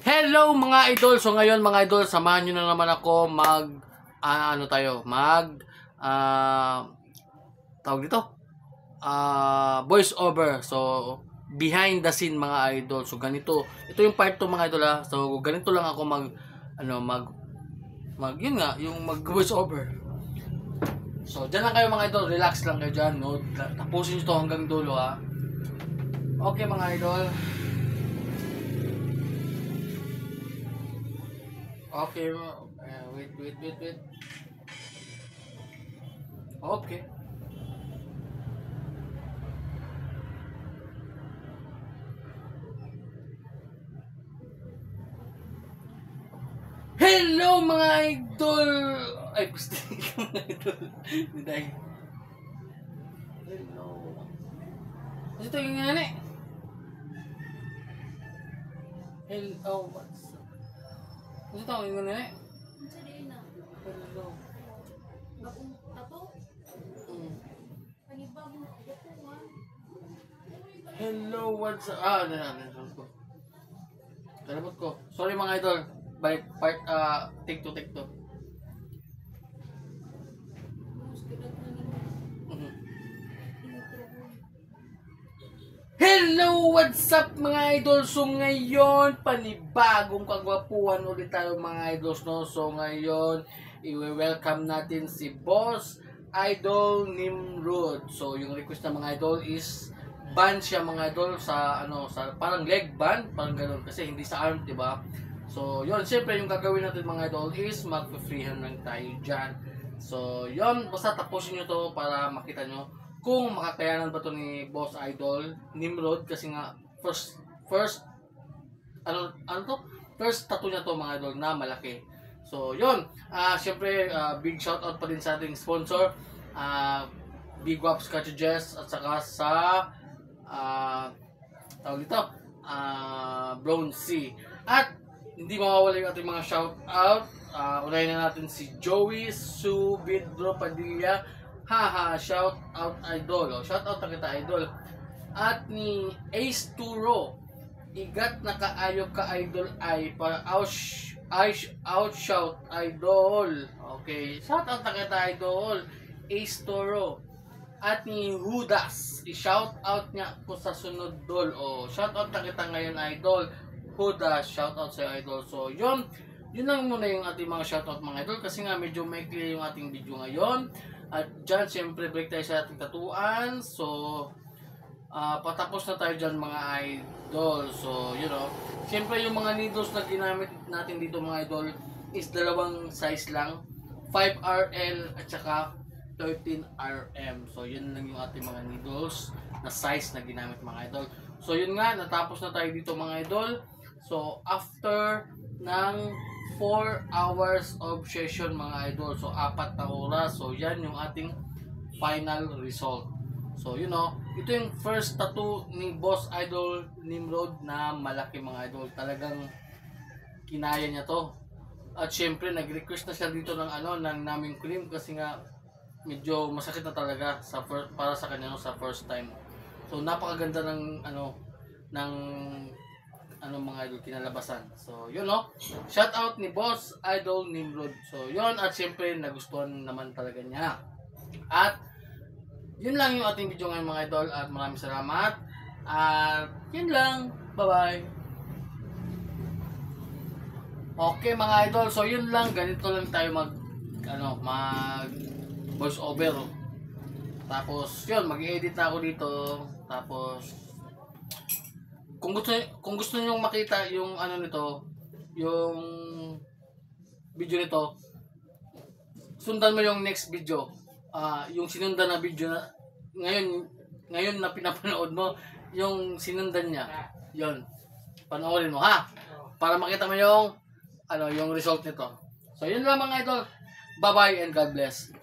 Hello mga idol! So ngayon mga idol, samahan nyo na naman ako tawag dito? Voice over. So, behind the scene mga idol. So ganito, ito yung part 2 mga idol ha. So ganito lang ako yung mag voice over. So dyan lang kayo mga idol, relax lang kayo dyan. No? Tapusin nyo to hanggang dulo ha. Okay mga idol. Okay, wait. Okay. Hello mga idol! Ay, gusto mga idol. Hindi. Hello. Kasi ito yung nga Hello, what's up? Kasi ito yung nga Hello. Hello, what's up? Nasagot ko. Talabot ko. Sorry mga idol. Balik part, take two. Hello, what's up mga idol? So ngayon, panibagong kagwapuhan ulit tayo mga idols, no? So ngayon, i-welcome natin si Boss Idol Nimrod. So yung request ng mga idol is band siya mga idol sa sa parang leg band, parang ganoon kasi hindi sa arm, 'di ba? So yun, siyempre yung gagawin natin mga idol is mag-freehand lang tayo diyan. So yun, basta tapusin niyo to para makita nyo kung makakayanan ba to ni Boss Idol Nimrod kasi nga first tattoo niya to mga idol na malaki. So yun, syempre big shout out pa din sa ating sponsor, Big Waps Cartridges at saka sa tawag dito, Brown C. At hindi mawawala yung ating mga shout out. Unahin na natin si Joey Subidro Padilla. Haha, shout out idol. Shout out na kita idol. At ni Ace Turo. Igat na kaayo ka idol ay para out shout idol. Okay, shout out na kita idol. Ace Turo. At ni Hudas, i-shout out niya po sa sunod dol. Shout out na kita ngayon idol. Hudas, shout out sa idol. So yun lang muna yung ating mga shout out mga idol kasi nga medyo maikli yung ating video ngayon. At dyan syempre break tayo sa ating tatuan. So patapos na tayo dyan mga idol. So syempre yung mga needles na ginamit natin dito mga idol is dalawang size lang, 5RL at saka 13RM. So yun lang yung ating mga needles na size na ginamit mga idol. So yun nga, natapos na tayo dito mga idol. So after ng 4 hours of session mga idol, so 4 na oras, so yan yung ating final result. So ito yung first tattoo ni Boss Idol Nimrod na malaki mga idol. Talagang kinaya niya to. At syempre nag-request na siya dito ng ng naming cream kasi nga medyo masakit na talaga para sa kanya sa first time. So napakaganda ng mga idol kinalabasan. So yun shout out ni Boss Idol Nimrod. So yun, at syempre nagustuhan naman talaga niya. At yun lang yung ating video ngayon mga idol at maraming salamat. At yun lang. Bye bye. Okay mga idol, so yun lang, ganito lang tayo mag voice over. Tapos yun, mag-edit na ako dito. Tapos kung gusto niyo makita yung yung video nito, sundan mo yung next video. Yung sinundan na video na ngayon na pinapanood mo, yung sinundan niya. Yun. Panoorin mo ha. Para makita mo yung result nito. So yun lang mga idol. Bye-bye and God bless.